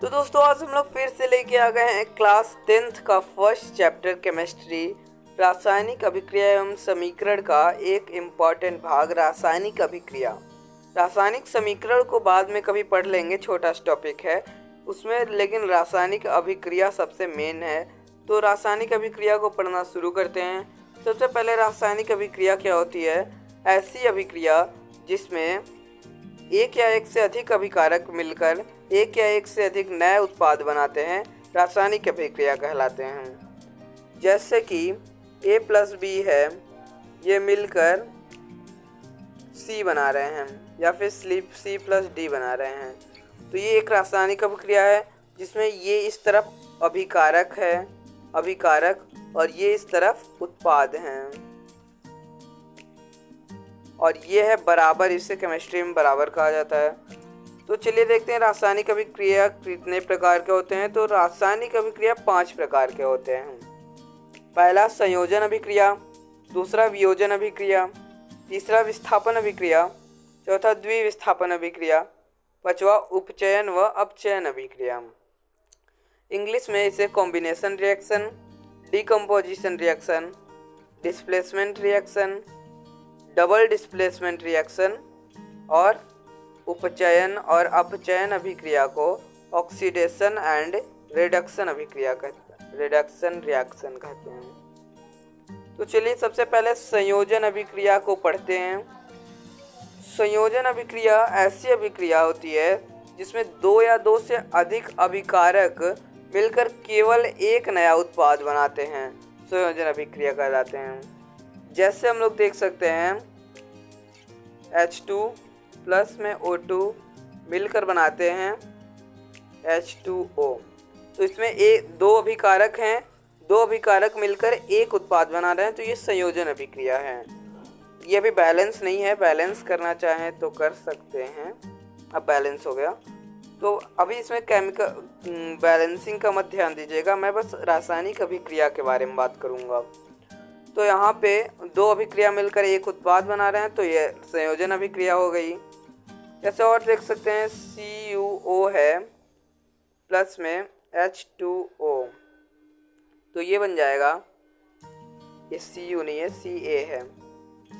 तो दोस्तों आज हम लोग फिर से लेके आ गए हैं क्लास 10th का फर्स्ट चैप्टर केमिस्ट्री रासायनिक अभिक्रिया एवं समीकरण का एक इम्पॉर्टेंट भाग रासायनिक अभिक्रिया। रासायनिक समीकरण को बाद में कभी पढ़ लेंगे, छोटा टॉपिक है उसमें, लेकिन रासायनिक अभिक्रिया सबसे मेन है। तो रासायनिक अभिक्रिया को पढ़ना शुरू करते हैं। सबसे पहले रासायनिक अभिक्रिया क्या होती है? ऐसी अभिक्रिया जिसमें एक या एक से अधिक अभिकारक मिलकर एक या एक से अधिक नए उत्पाद बनाते हैं, रासायनिक अभिक्रिया कहलाते हैं। जैसे कि A प्लस बी है, ये मिलकर C बना रहे हैं, या फिर C प्लस D बना रहे हैं। तो ये एक रासायनिक अभिक्रिया है जिसमें ये इस तरफ अभिकारक है, अभिकारक, और ये इस तरफ उत्पाद हैं, और ये है बराबर, इसे केमिस्ट्री में बराबर कहा जाता है। तो चलिए देखते हैं रासायनिक अभिक्रिया कितने प्रकार के होते हैं। तो रासायनिक अभिक्रिया 5 प्रकार के होते हैं। पहला संयोजन अभिक्रिया, दूसरा वियोजन अभिक्रिया, तीसरा विस्थापन अभिक्रिया, चौथा द्विविस्थापन अभिक्रिया, पांचवा उपचयन व अपचयन अभिक्रिया। इंग्लिश में इसे combination reaction, decomposition reaction, displacement reaction, double displacement reaction और उपचयन और अपचयन अभिक्रिया को ऑक्सीडेशन एंड रिडक्शन अभिक्रिया रिडक्शन रिएक्शन कहते हैं। तो चलिए सबसे पहले संयोजन अभिक्रिया को पढ़ते हैं। संयोजन अभिक्रिया ऐसी अभिक्रिया होती है जिसमें 2 या 2 से अधिक अभिकारक मिलकर केवल एक नया उत्पाद बनाते हैं, संयोजन अभिक्रिया कहलाते हैं। जैसे हम लोग देख सकते हैं H2 प्लस में O2 मिलकर बनाते हैं H2O। तो इसमें दो अभिकारक हैं, 2 अभिकारक मिलकर एक उत्पाद बना रहे हैं, तो ये संयोजन अभिक्रिया है। ये अभी बैलेंस नहीं है, बैलेंस करना चाहें तो कर सकते हैं। अब बैलेंस हो गया, तो अभी इसमें केमिकल बैलेंसिंग का मत ध्यान दीजिएगा, मैं बस रासायनिक अभिक्रिया के बारे में बात करूँगा। तो यहाँ पे 2 अभिक्रिया मिलकर एक उत्पाद बना रहे हैं, तो ये संयोजन अभिक्रिया हो गई। जैसे और देख सकते हैं CuO है प्लस में H2O, तो ये बन जाएगा, ये Cu नहीं है, Ca है,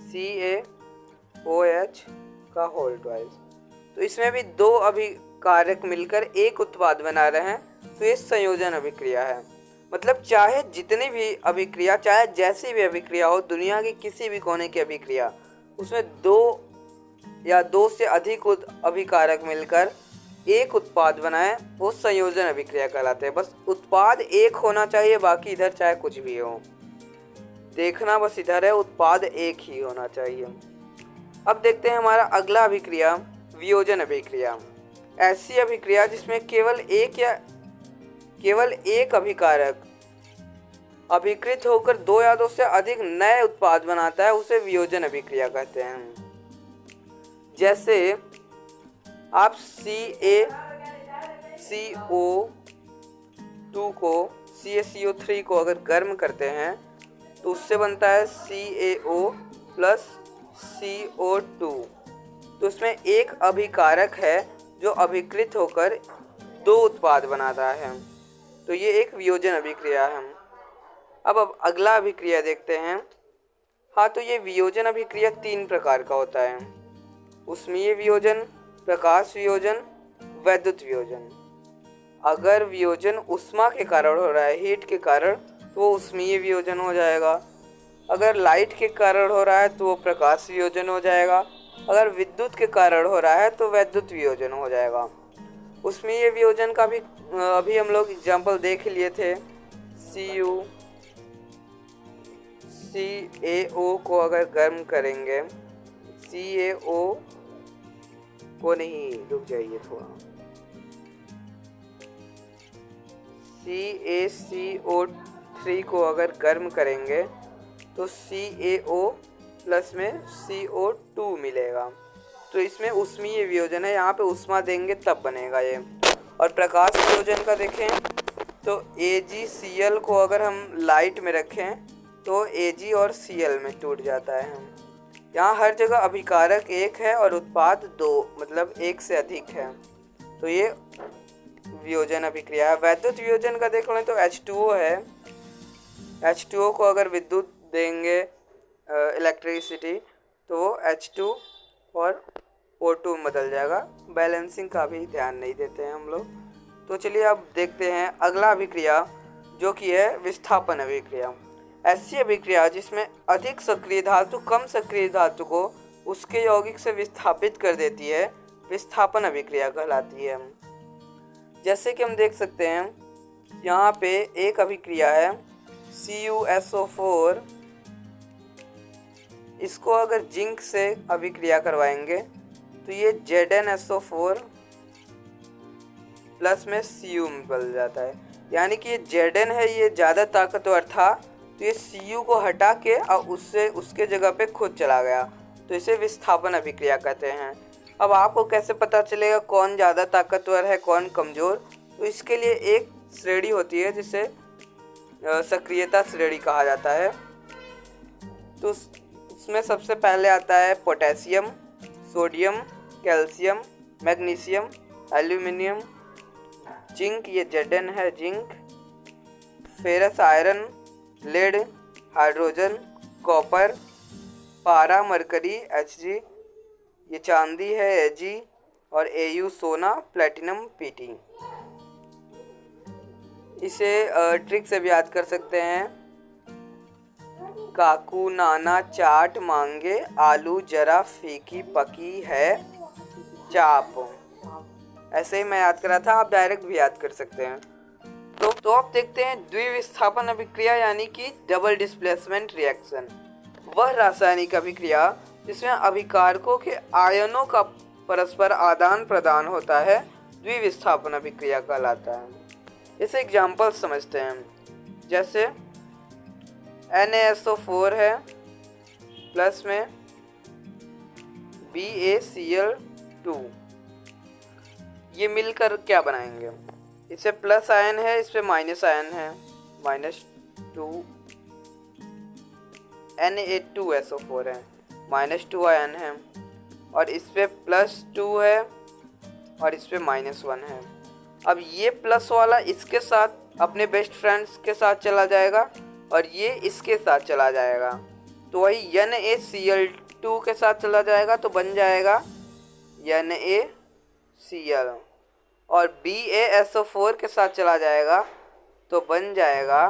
CaOH का होल ट्वाइस। तो इसमें भी 2 अभिकारक मिलकर एक उत्पाद बना रहे हैं, तो ये संयोजन अभिक्रिया है। मतलब चाहे जितनी भी अभिक्रिया, चाहे जैसी भी अभिक्रिया हो, दुनिया के किसी भी कोने की अभिक्रिया, उसमें 2 या 2 से अधिक अभिकारक मिलकर एक उत्पाद बनाए, वो संयोजन अभिक्रिया कहलाते हैं। बस उत्पाद एक होना चाहिए, बाकी इधर चाहे कुछ भी हो, देखना बस इधर है, उत्पाद एक ही होना चाहिए। अब देखते हैं हमारा अगला अभिक्रिया, वियोजन अभिक्रिया। ऐसी अभिक्रिया जिसमें केवल एक अभिकारक अभिकृत होकर 2 या 2 से अधिक नए उत्पाद बनाता है, उसे वियोजन अभिक्रिया कहते हैं। जैसे आप CaCO2 को CaCO3 को अगर गर्म करते हैं तो उससे बनता है CaO प्लस CO2। तो उसमें एक अभिकारक है जो अभिकृत होकर 2 उत्पाद बनाता है, तो ये एक वियोजन अभिक्रिया है। अब अगला अभिक्रिया देखते हैं। हाँ, तो ये वियोजन अभिक्रिया 3 प्रकार का होता है: उष्मीय वियोजन, प्रकाश वियोजन, वैद्युत वियोजन। अगर वियोजन उष्मा के कारण हो रहा है, हीट के कारण, तो वो उष्मीय वियोजन हो जाएगा। अगर लाइट के कारण हो रहा है तो वो प्रकाश वियोजन हो जाएगा। अगर विद्युत के कारण हो रहा है तो वैद्युत वियोजन हो जाएगा। उष्मीय वियोजन का भी अभी हम लोग एग्जाम्पल देख लिए थे। CaO को अगर गर्म करेंगे, CaO को नहीं, रुक जाइए थोड़ा, CaCO3 को अगर गर्म करेंगे तो CaO प्लस में CO2 मिलेगा, तो इसमें उष्मीय वियोजन है, यहाँ पे उष्मा देंगे तब बनेगा ये। और प्रकाश वियोजन का देखें तो AgCl को अगर हम लाइट में रखें तो Ag और Cl में टूट जाता है। यहाँ हर जगह अभिकारक एक है और उत्पाद 2, मतलब एक से अधिक है, तो ये वियोजन अभिक्रिया है। वैद्युत वियोजन का देख लें तो H2O है। H2O को अगर विद्युत देंगे इलेक्ट्रिसिटी तो वो H2 और O2 में बदल जाएगा। बैलेंसिंग का भी ध्यान नहीं देते हैं हम लोग। तो चलिए अब देखते हैं अगला अभिक्रिया जो कि है विस्थापन अभिक्रिया। ऐसी अभिक्रिया जिसमें अधिक सक्रिय धातु कम सक्रिय धातु को उसके यौगिक से विस्थापित कर देती है, विस्थापन अभिक्रिया कहलाती है। जैसे कि हम देख सकते हैं यहाँ पे एक अभिक्रिया है CuSO4, इसको अगर जिंक से अभिक्रिया करवाएंगे तो ये ZnSO4 प्लस में Cu में बदल जाता है। यानी कि ये Zn है, ये ज़्यादा ताकतवर था तो ये Cu को हटा के और उससे उसके जगह पे खुद चला गया, तो इसे विस्थापन अभिक्रिया कहते हैं। अब आपको कैसे पता चलेगा कौन ज़्यादा ताकतवर है कौन कमज़ोर? तो इसके लिए एक श्रेणी होती है जिसे सक्रियता श्रेणी कहा जाता है। तो उसमें सबसे पहले आता है potassium, sodium, calcium, magnesium, aluminium, zinc, ये Zn है zinc, ferrous iron, lead, hydrogen, copper, पारा मरकरी Hg, ये चांदी है Ag, और Au सोना, प्लेटिनम Pt। इसे ट्रिक से भी याद कर सकते हैं। काकू नाना चाट मांगे, आलू जरा फीकी पकी है चाप। ऐसे ही मैं याद करा था, आप डायरेक्ट भी याद कर सकते हैं। तो आप देखते हैं द्विविस्थापन अभिक्रिया यानी कि डबल डिस्प्लेसमेंट रिएक्शन, वह रासायनिक अभिक्रिया जिसमें अभिकारकों के आयनों का परस्पर आदान प्रदान होता है, द्विविस्थापन अभिक्रिया कहलाता है। इसे एग्जाम्पल समझते हैं। जैसे NaSO4 है प्लस में BaCl2, ये मिलकर क्या बनाएंगे? इसे प्लस आयन है, इस पे माइनस आयन है, -2 Na2SO4 है, -2 आयन है, और इस पे +2 है और इस पे -1 है। अब ये प्लस वाला इसके साथ अपने बेस्ट फ्रेंड्स के साथ चला जाएगा और ये इसके साथ चला जाएगा, तो वही NaCl2 के साथ चला जाएगा तो बन जाएगा NaCl, और BaSO4 के साथ चला जाएगा तो बन जाएगा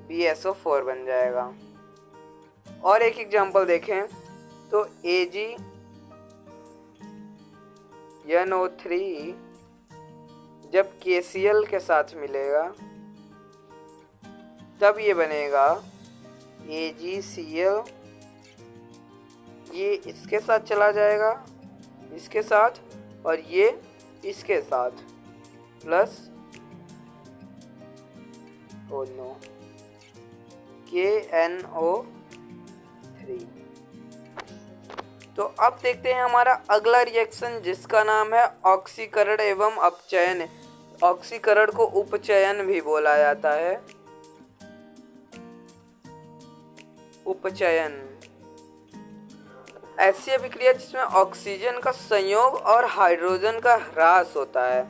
BaSO4 बन जाएगा। और एक एग्जांपल देखें तो AgNO3 जब KCl के साथ मिलेगा तब ये बनेगा AgCl, ये इसके साथ चला जाएगा इसके साथ, और ये इसके साथ प्लस KNO3। तो अब देखते हैं हमारा अगला रिएक्शन जिसका नाम है ऑक्सीकरण एवं अपचयन। ऑक्सीकरण को उपचयन भी बोला जाता है। उपचयन ऐसी अभिक्रिया जिसमें ऑक्सीजन का संयोग और हाइड्रोजन का ह्रास होता है।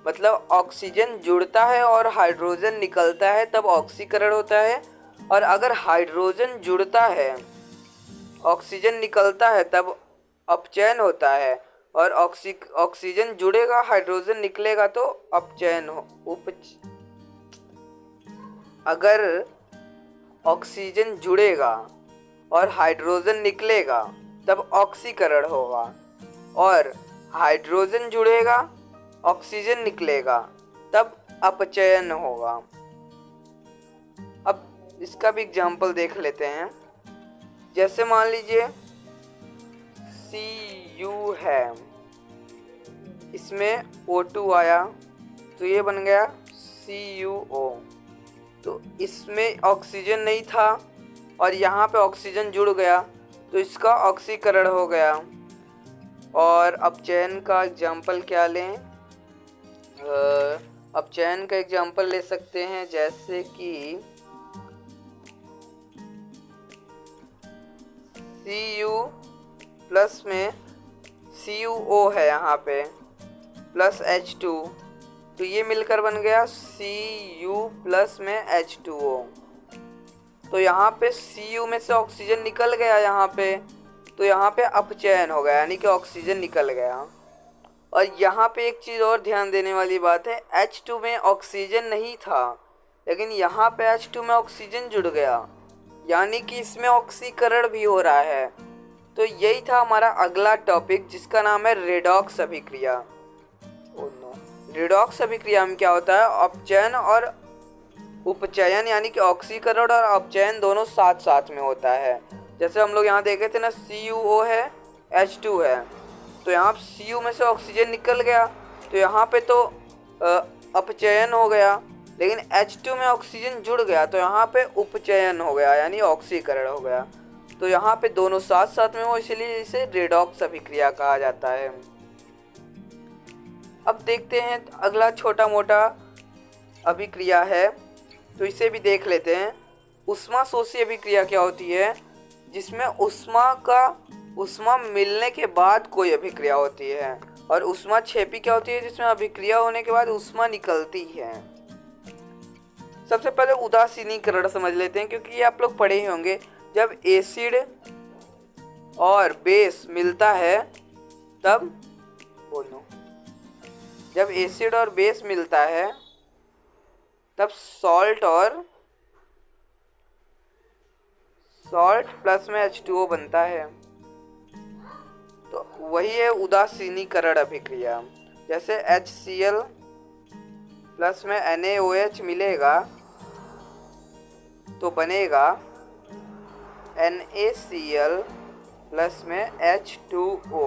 मतलब ऑक्सीजन जुड़ता है और हाइड्रोजन निकलता है तब ऑक्सीकरण होता है, और अगर हाइड्रोजन जुड़ता है ऑक्सीजन निकलता है तब अपचयन होता है, और ऑक्सीजन जुड़ेगा हाइड्रोजन निकलेगा तो अपचयन अगर ऑक्सीजन जुड़ेगा और हाइड्रोजन निकलेगा तब ऑक्सीकरण होगा, और हाइड्रोजन जुड़ेगा ऑक्सीजन निकलेगा तब अपचयन होगा। अब इसका भी एग्जाम्पल देख लेते हैं। जैसे मान लीजिए Cu है, इसमें O2 आया तो ये बन गया CuO। तो इसमें ऑक्सीजन नहीं था और यहाँ पे ऑक्सीजन जुड़ गया तो इसका ऑक्सीकरण हो गया। और अपचयन का एग्जाम्पल क्या लें? अपचयन का एग्जाम्पल ले सकते हैं जैसे कि Cu प्लस में CuO है यहाँ पे प्लस H2, तो ये मिलकर बन गया Cu प्लस में H2O। तो यहाँ पे Cu में से ऑक्सीजन निकल गया यहाँ पे, तो यहाँ पे अपचयन हो गया, यानी कि ऑक्सीजन निकल गया। और यहाँ पे एक चीज़ और ध्यान देने वाली बात है, H2 में ऑक्सीजन नहीं था, लेकिन यहाँ पे H2 में ऑक्सीजन जुड़ गया, यानी कि इसमें ऑक्सीकरण भी हो रहा है। तो यही था हमारा अगला टॉपिक, जिसका नाम है रेडॉक्स अभिक्रिया। रेडॉक्स अभिक्रिया में क्या होता है, अपचयन और उपचयन, यानी कि ऑक्सीकरण और अपचयन दोनों साथ साथ में होता है। जैसे हम लोग यहाँ देखे थे ना, CuO है, H2 है, तो यहाँ Cu में से ऑक्सीजन निकल गया, तो यहाँ पे तो अपचयन हो गया, लेकिन H2 में ऑक्सीजन जुड़ गया, तो यहाँ पे उपचयन हो गया, यानी ऑक्सीकरण हो गया। तो यहाँ पे दोनों साथ साथ में हो, इसलिए इसे रेडॉक्स अभिक्रिया कहा जाता है। अब देखते हैं अगला छोटा मोटा अभिक्रिया है, तो इसे भी देख लेते हैं। ऊष्माशोषी अभिक्रिया क्या होती है, जिसमें ऊष्मा मिलने के बाद कोई अभिक्रिया होती है। और ऊष्माक्षेपी क्या होती है, जिसमें अभिक्रिया होने के बाद ऊष्मा निकलती है। सबसे पहले उदासीनीकरण समझ लेते हैं, क्योंकि ये आप लोग पढ़े ही होंगे। जब एसिड और बेस मिलता है तब जब एसिड और बेस मिलता है तब सॉल्ट प्लस में H2O बनता है। तो वही है उदासीनीकरण अभिक्रिया। जैसे HCl प्लस में NaOH मिलेगा तो बनेगा NaCl प्लस में H2O।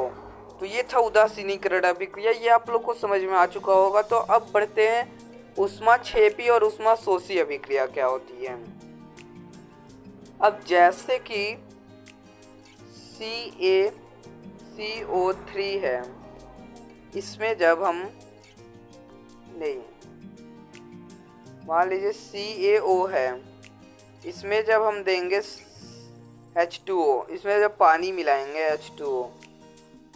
तो ये था उदासीनीकरण अभिक्रिया, ये आप लोग को समझ में आ चुका होगा। तो अब बढ़ते हैं ऊष्माक्षेपी और ऊष्माशोषी अभिक्रिया क्या होती है। अब जैसे कि CaCO3 है, इसमें जब हम मान लीजिए CaO है, इसमें जब हम देंगे H2O, इसमें जब पानी मिलाएंगे H2O,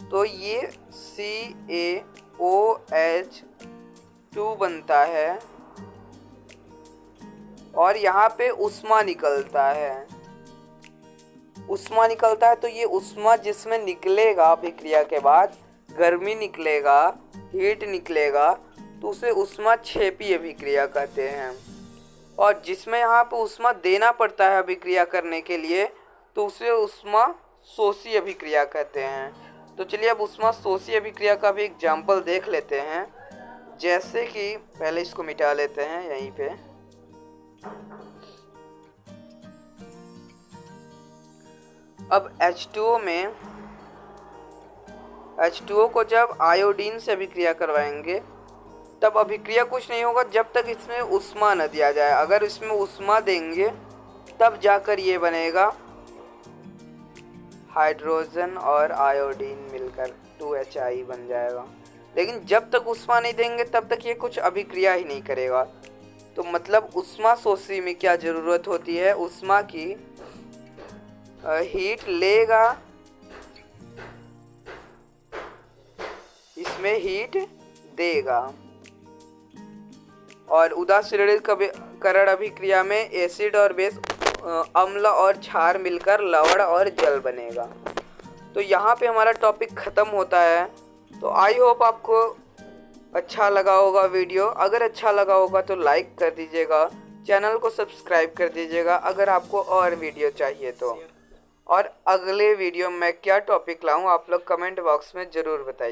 तो ये CaOH2 बनता है और यहाँ पे ऊष्मा निकलता है। तो ये ऊष्मा जिसमें निकलेगा अभिक्रिया के बाद, गर्मी निकलेगा, हीट निकलेगा, तो उसे ऊष्माक्षेपी अभिक्रिया कहते हैं। और जिसमें यहाँ पे ऊष्मा देना पड़ता है अभिक्रिया करने के लिए, तो उसे ऊष्माशोषी अभिक्रिया कहते हैं। तो चलिए अब ऊष्माशोषी अभिक्रिया का भी एग्जाम्पल देख लेते हैं। जैसे कि पहले इसको मिटा लेते हैं यहीं पे। अब H2O को जब आयोडीन से अभिक्रिया करवाएंगे, तब अभिक्रिया कुछ नहीं होगा जब तक इसमें ऊष्मा न दिया जाए। अगर इसमें ऊष्मा देंगे तब जाकर ये बनेगा, हाइड्रोजन और आयोडीन मिलकर 2HI बन जाएगा। लेकिन जब तक ऊष्मा नहीं देंगे तब तक ये कुछ अभिक्रिया ही नहीं करेगा। तो मतलब ऊष्माशोषी में क्या ज़रूरत होती है, ऊष्मा की हीट लेगा, इसमें हीट देगा। और उदासीनीकरण अभिक्रिया में एसिड और बेस, अम्ल और क्षार मिलकर लवण और जल बनेगा। तो यहाँ पे हमारा टॉपिक ख़त्म होता है। तो आई होप आपको अच्छा लगा होगा वीडियो। अगर अच्छा लगा होगा तो लाइक कर दीजिएगा, चैनल को सब्सक्राइब कर दीजिएगा अगर आपको और वीडियो चाहिए तो। और अगले वीडियो में क्या टॉपिक लाऊं आप लोग कमेंट बॉक्स में ज़रूर बताइए।